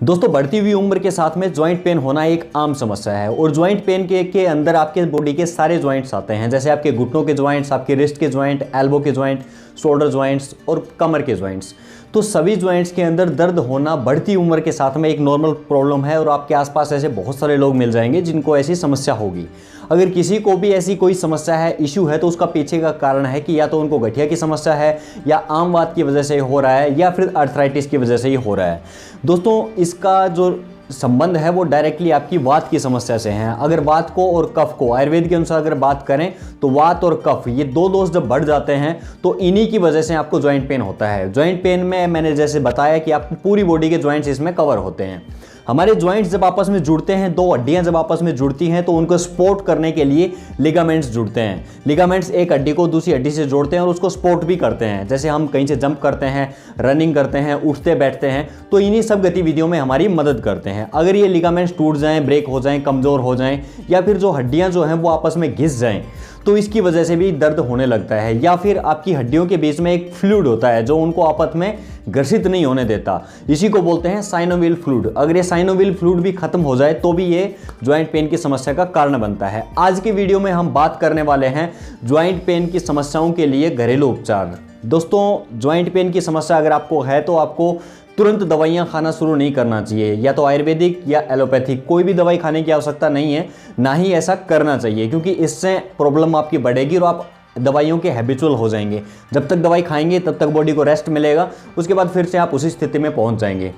दोस्तों बढ़ती हुई उम्र के साथ में ज्वाइंट पेन होना एक आम समस्या है और ज्वाइंट पेन के अंदर आपके बॉडी के सारे ज्वाइंट्स आते हैं, जैसे आपके घुटनों के ज्वाइंट्स, आपके रिस्ट के ज्वाइंट, एल्बो के ज्वाइंट, शोल्डर ज्वाइंट्स और कमर के ज्वाइंट्स। तो सभी ज्वाइंट्स के अंदर दर्द होना बढ़ती उम्र के साथ में एक नॉर्मल प्रॉब्लम है और आपके आसपास ऐसे बहुत सारे लोग मिल जाएंगे जिनको ऐसी समस्या होगी। अगर किसी को भी ऐसी कोई समस्या है, इशू है, तो उसका पीछे का कारण है कि या तो उनको गठिया की समस्या है या आम वात की वजह से हो रहा है या फिर आर्थराइटिस की वजह से ही हो रहा है। दोस्तों इसका जो संबंध है वो डायरेक्टली आपकी वात की समस्या से है। अगर वात को और कफ को आयुर्वेद के अनुसार अगर बात करें तो वात और कफ ये दो दोष जब बढ़ जाते हैं तो इन्हीं की वजह से आपको ज्वाइंट पेन होता है। ज्वाइंट पेन में मैंने जैसे बताया कि आपकी पूरी बॉडी के ज्वाइंट्स इसमें कवर होते हैं। हमारे ज्वाइंट्स जब आपस में जुड़ते हैं, दो हड्डियां जब आपस में जुड़ती हैं तो उनको सपोर्ट करने के लिए लिगामेंट्स जुड़ते हैं। लिगामेंट्स एक हड्डी को दूसरी हड्डी से जोड़ते हैं और उसको सपोर्ट भी करते हैं। जैसे हम कहीं से जंप करते हैं, रनिंग करते हैं, उठते बैठते हैं, तो इन्हीं सब गतिविधियों में हमारी मदद करते हैं। अगर ये लिगामेंट्स टूट जाएं, ब्रेक हो जाएं, कमज़ोर हो जाएं या फिर जो हड्डियाँ जो हैं वो आपस में घिस जाएं तो इसकी वजह से भी दर्द होने लगता है। या फिर आपकी हड्डियों के बीच में एक फ्लूइड होता है जो उनको आपस में घर्षित नहीं होने देता, इसी को बोलते हैं साइनोवियल फ्लूइड। अगर ये साइनोवियल फ्लूइड भी खत्म हो जाए तो भी ये ज्वाइंट पेन की समस्या का कारण बनता है। आज के वीडियो में हम बात करने वाले हैं ज्वाइंट पेन की समस्याओं के लिए घरेलू उपचार। दोस्तों ज्वाइंट पेन की समस्या अगर आपको है तो आपको तुरंत दवाइयाँ खाना शुरू नहीं करना चाहिए, या तो आयुर्वेदिक या एलोपैथिक, कोई भी दवाई खाने की आवश्यकता नहीं है, ना ही ऐसा करना चाहिए, क्योंकि इससे प्रॉब्लम आपकी बढ़ेगी और आप दवाइयों के हैबिचुअल हो जाएंगे। जब तक दवाई खाएंगे तब तक बॉडी को रेस्ट मिलेगा, उसके बाद फिर से आप उसी स्थिति में पहुंच जाएंगे।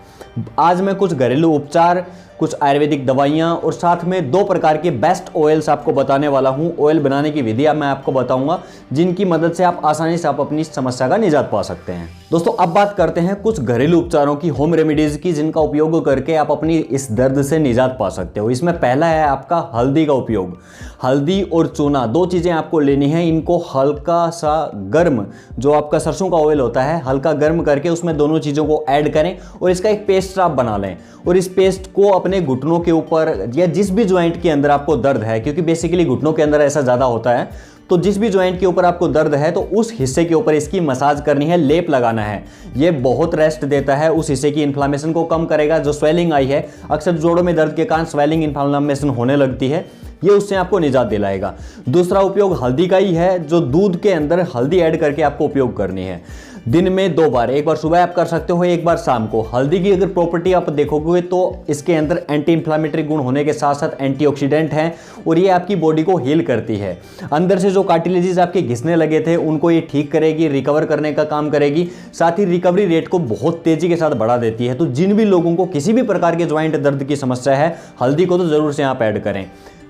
आज मैं कुछ घरेलू उपचार, कुछ आयुर्वेदिक दवाइयां और साथ में 2 प्रकार के बेस्ट ऑयल्स आपको बताने वाला हूं। ऑयल बनाने की विधि मैं आपको बताऊंगा जिनकी मदद से आप आसानी से अपनी समस्या का निजात पा सकते हैं। दोस्तों अब बात करते हैं कुछ घरेलू उपचारों की, होम रेमेडीज की, जिनका उपयोग करके आप अपनी इस दर्द से निजात पा सकते हो। इसमें पहला है आपका हल्दी का उपयोग। हल्दी और चूना 2 चीज़ें आपको लेनी है। इनको हल्का सा गर्म, जो आपका सरसों का ऑयल होता है, हल्का गर्म करके उसमें दोनों चीज़ों को ऐड करें और इसका एक पेस्ट आप बना लें और इस पेस्ट को अपने घुटनों के ऊपर या जिस भी ज्वाइंट के अंदर आपको दर्द है, क्योंकि बेसिकली घुटनों के अंदर ऐसा ज़्यादा होता है, तो जिस भी ज्वाइंट के ऊपर आपको दर्द है तो उस हिस्से के ऊपर इसकी मसाज करनी है, लेप लगाना है। ये बहुत रेस्ट देता है, उस हिस्से की इन्फ्लामेशन को कम करेगा। जो स्वेलिंग आई है, अक्सर जोड़ों में दर्द के कारण स्वेलिंग, इन्फ्लामेशन होने लगती है, ये उससे आपको निजात दिलाएगा। दूसरा उपयोग हल्दी का ही है, जो दूध के अंदर हल्दी ऐड करके आपको उपयोग करनी है। दिन में 2 बार, एक बार सुबह आप कर सकते हो, एक बार शाम को। हल्दी की अगर प्रॉपर्टी आप देखोगे तो इसके अंदर एंटी इन्फ्लामेटरी गुण होने के साथ साथ एंटीऑक्सीडेंट हैं और ये आपकी बॉडी को हील करती है। अंदर से जो कार्टिलेजेस आपके घिसने लगे थे उनको ये ठीक करेगी, रिकवर करने का काम करेगी, साथ ही रिकवरी रेट को बहुत तेजी के साथ बढ़ा देती है। तो जिन भी लोगों को किसी भी प्रकार के ज्वाइंट दर्द की समस्या है, हल्दी को तो जरूर से आप ऐड करें।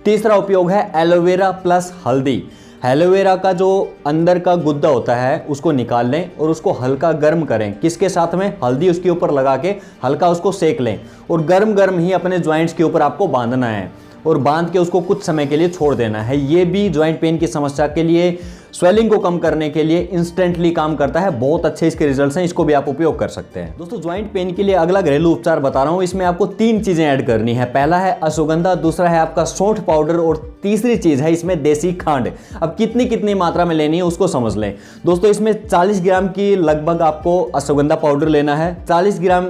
तीसरा उपयोग है एलोवेरा प्लस हल्दी। एलोवेरा का जो अंदर का गुद्दा होता है उसको निकाल लें और उसको हल्का गर्म करें। किसके साथ में? हल्दी उसके ऊपर लगा के हल्का उसको सेक लें और गर्म गर्म ही अपने ज्वाइंट्स के ऊपर आपको बांधना है और बांध के उसको कुछ समय के लिए छोड़ देना है। ये भी ज्वाइंट पेन की समस्या के लिए, स्वेलिंग को कम करने के लिए इंस्टेंटली काम करता है। बहुत अच्छे इसके रिजल्ट्स हैं, इसको भी आप उपयोग कर सकते हैं। दोस्तों ज्वाइंट पेन के लिए अगला घरेलू उपचार बता रहा हूं, इसमें आपको 3 चीजें ऐड करनी है। पहला है अश्वगंधा, दूसरा है आपका सौंठ पाउडर और तीसरी चीज है इसमें देसी खांड। अब कितनी मात्रा में लेनी है उसको समझ लें। दोस्तों इसमें 40 ग्राम की लगभग आपको अश्वगंधा पाउडर लेना है, 40 ग्राम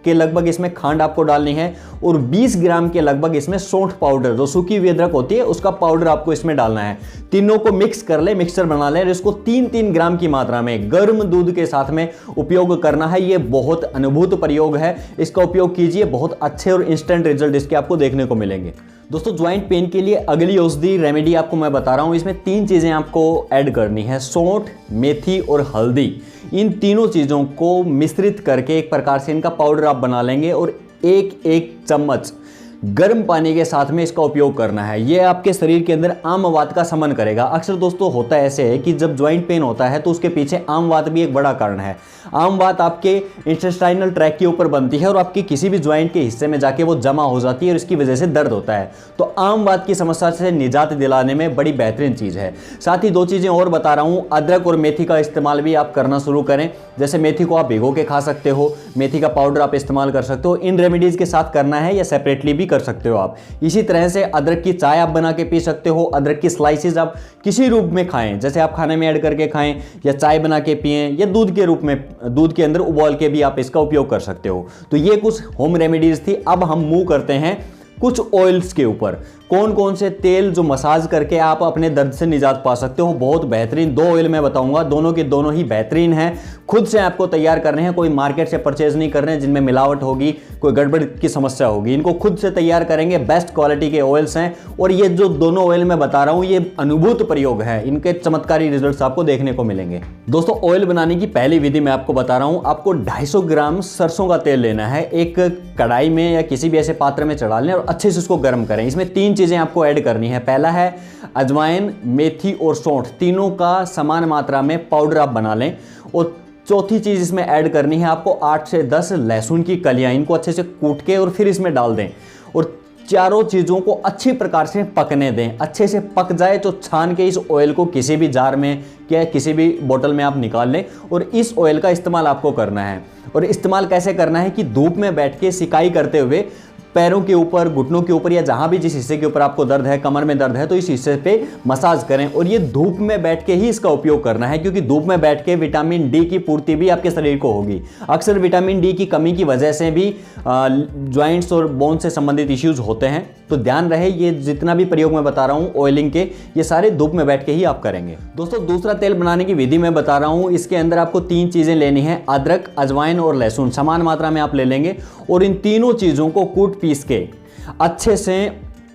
के लगभग इसमें खांड आपको डालनी है और 20 ग्राम के लगभग इसमें सौंठ पाउडर, जो सूखी हुई अदरक होती है उसका पाउडर आपको इसमें डालना है। तीनों को मिक्स कर ले, मिक्सचर बना ले और इसको 3-3 ग्राम की मात्रा में गर्म दूध के साथ में उपयोग करना है। ये बहुत अनुभूत प्रयोग है, इसका उपयोग कीजिए, बहुत अच्छे और इंस्टेंट रिजल्ट इसके आपको देखने को मिलेंगे। दोस्तों ज्वाइंट पेन के लिए अगली औषधि रेमेडी आपको मैं बता रहा हूँ, इसमें 3 चीज़ें आपको ऐड करनी है, सौंठ, मेथी और हल्दी। इन तीनों चीज़ों को मिश्रित करके एक प्रकार से इनका पाउडर आप बना लेंगे और 1-1 चम्मच गर्म पानी के साथ में इसका उपयोग करना है। ये आपके शरीर के अंदर आम वात का शमन करेगा। अक्सर दोस्तों होता ऐसे है कि जब ज्वाइंट पेन होता है तो उसके पीछे आम वात भी एक बड़ा कारण है। आम वात आपके इंटेस्टाइनल ट्रैक के ऊपर बनती है और आपके किसी भी ज्वाइंट के हिस्से में जाके वो जमा हो जाती है और इसकी वजह से दर्द होता है। तो आम वात की समस्या से निजात दिलाने में बड़ी बेहतरीन चीज़ है। साथ ही 2 चीज़ें और बता रहा हूँ, अदरक और मेथी का इस्तेमाल भी आप करना शुरू करें। जैसे मेथी को आप भिगो के खा सकते हो, मेथी का पाउडर आप इस्तेमाल कर सकते हो। इन रेमेडीज़ के साथ करना है या सेपरेटली भी कर सकते हो आप। इसी तरह से अदरक की चाय आप बना के पी सकते हो, अदरक की स्लाइसेस आप किसी रूप में खाएं, जैसे आप खाने में ऐड करके खाएं या चाय बना के पिएं या दूध के रूप में, दूध के अंदर उबाल के भी आप इसका उपयोग कर सकते हो। तो ये कुछ होम रेमेडीज थी। अब हम मूव करते हैं कुछ ऑयल्स के ऊपर। कौन कौन से तेल जो मसाज करके आप अपने दर्द से निजात पा सकते हो। बहुत बेहतरीन 2 ऑयल मैं बताऊंगा, दोनों के दोनों ही बेहतरीन हैं। खुद से आपको तैयार करने हैं, कोई मार्केट से परचेज नहीं करने हैं जिनमें मिलावट होगी, कोई गड़बड़ की समस्या होगी। इनको खुद से तैयार करेंगे, बेस्ट क्वालिटी के ऑयल्स हैं। और ये जो दोनों ऑयल मैं बता रहा हूं ये अनुभूत प्रयोग है, इनके चमत्कारी रिजल्ट्स आपको देखने को मिलेंगे। दोस्तों ऑयल बनाने की पहली विधि मैं आपको बता रहा हूं। आपको 250 ग्राम सरसों का तेल लेना है, एक कढ़ाई में या किसी भी ऐसे पात्र में चढ़ा लें और अच्छे से उसको गर्म करें। इसमें 3 चीजें आपको ऐड करनी है। पहला है अजवाइन, मेथी और सौंठ, तीनों का समान मात्रा में पाउडर आप बना लें। और चौथी चीज इसमें ऐड करनी है आपको 8 से 10 लहसुन की कलियां, इनको अच्छे से कूट के और फिर इसमें डाल दें और चारों चीज़ों को अच्छी प्रकार से पकने दें। अच्छे से पक जाए तो छान के इस ऑयल को किसी भी जार में या किसी भी बोतल में आप निकाल लें और इस ऑयल का इस्तेमाल आपको करना है। और इस्तेमाल कैसे करना है कि धूप में बैठ के सिकाई करते हुए पैरों के ऊपर, घुटनों के ऊपर या जहां भी जिस हिस्से के ऊपर आपको दर्द है, कमर में दर्द है तो इस हिस्से पे मसाज करें। और ये धूप में बैठ के ही इसका उपयोग करना है, क्योंकि धूप में बैठ के विटामिन डी की पूर्ति भी आपके शरीर को होगी। अक्सर विटामिन डी की कमी की वजह से भी जॉइंट्स और बोन से संबंधित इश्यूज होते हैं। तो ध्यान रहे ये जितना भी प्रयोग मैं बता रहा हूँ ऑयलिंग के, ये सारे धूप में बैठ के ही आप करेंगे। दोस्तों दूसरा तेल बनाने की विधि मैं बता रहा हूँ। इसके अंदर आपको 3 चीजें लेनी है, अदरक, अजवाइन और लहसुन, समान मात्रा में आप ले लेंगे और इन तीनों चीजों को कूट पीस के अच्छे से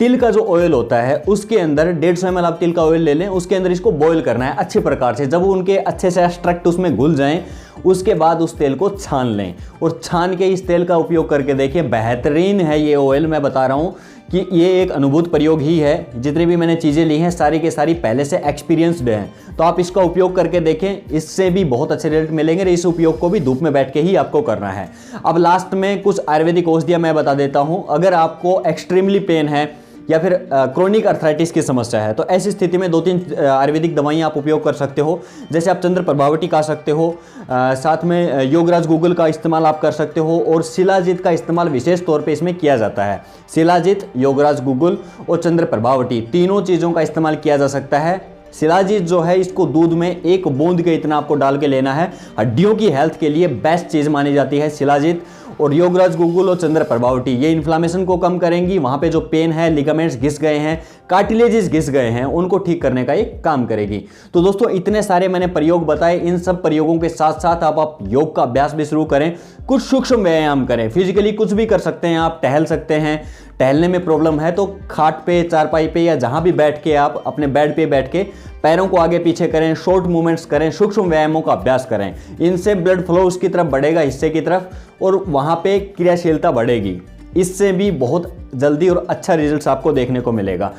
तिल का जो ऑयल होता है उसके अंदर 150 ml आप तिल का ऑयल ले लें, उसके अंदर इसको बॉईल करना है अच्छे प्रकार से। जब वो उनके अच्छे से एक्सट्रैक्ट उसमें घुल जाएं उसके बाद उस तेल को छान लें और छान के इस तेल का उपयोग करके देखिए, बेहतरीन है ये ऑयल। मैं बता रहा हूँ कि ये एक अनुभूत प्रयोग ही है। जितनी भी मैंने चीज़ें ली हैं सारी के सारी पहले से एक्सपीरियंसड हैं, तो आप इसका उपयोग करके देखें, इससे भी बहुत अच्छे रिजल्ट मिलेंगे। इस उपयोग को भी धूप में बैठ के ही आपको करना है। अब लास्ट में कुछ आयुर्वेदिक औषधियाँ मैं बता देता हूँ। अगर आपको एक्सट्रीमली पेन है या फिर क्रोनिक अर्थराइटिस की समस्या है तो ऐसी स्थिति में 2-3 आयुर्वेदिक दवाइयाँ आप उपयोग कर सकते हो। जैसे आप चंद्र प्रभावती खा सकते हो, साथ में योगराज गूगल का इस्तेमाल आप कर सकते हो और शिलाजीत का इस्तेमाल विशेष तौर पे इसमें किया जाता है। शिलाजीत, योगराज गूगल और चंद्र प्रभावती, तीनों चीज़ों का इस्तेमाल किया जा सकता है। शिलाजीत जो है इसको दूध में 1 बूंद के इतना आपको डाल के लेना है। हड्डियों की हेल्थ के लिए बेस्ट चीज़ मानी जाती है शिलाजीत। और योगराज गूगल और चंद्र प्रभावती ये इन्फ्लामेशन को कम करेंगी, वहाँ पे जो पेन है, लिगामेंट्स घिस गए हैं, कार्टिलेजेस घिस गए हैं, उनको ठीक करने का ये काम करेगी। तो दोस्तों इतने सारे मैंने प्रयोग बताए, इन सब प्रयोगों के साथ साथ आप योग का अभ्यास भी शुरू करें, कुछ सूक्ष्म व्यायाम करें। फिजिकली कुछ भी कर सकते हैं, आप टहल सकते हैं। टहलने में प्रॉब्लम है तो खाट पे, चारपाई पे या जहां भी बैठ के आप अपने बेड पे बैठ के पैरों को आगे पीछे करें, शॉर्ट मूवमेंट्स करें, सूक्ष्म व्यायामों का अभ्यास करें। इनसे ब्लड फ्लो उसकी तरफ बढ़ेगा, हिस्से की तरफ, और वहां पे क्रियाशीलता बढ़ेगी। इससे भी बहुत जल्दी और अच्छा रिजल्ट आपको देखने को मिलेगा।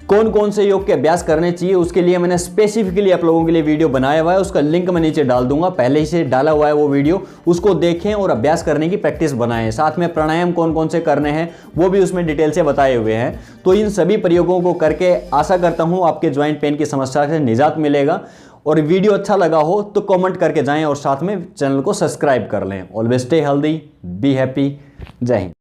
कौन कौन से योग के अभ्यास करने चाहिए उसके लिए मैंने स्पेसिफिकली आप लोगों के लिए वीडियो बनाया हुआ है, उसका लिंक मैं नीचे डाल दूंगा। पहले ही से डाला हुआ है वो वीडियो, उसको देखें और अभ्यास करने की प्रैक्टिस बनाएं। साथ में प्राणायाम कौन कौन से करने हैं वो भी उसमें डिटेल से बताए हुए हैं। तो इन सभी प्रयोगों को करके आशा करता हूँ आपके ज्वाइंट पेन की समस्या से निजात मिलेगा। और वीडियो अच्छा लगा हो तो कमेंट करके जाएं और साथ में चैनल को सब्सक्राइब कर लें। Always stay healthy, be happy. जय हिंद।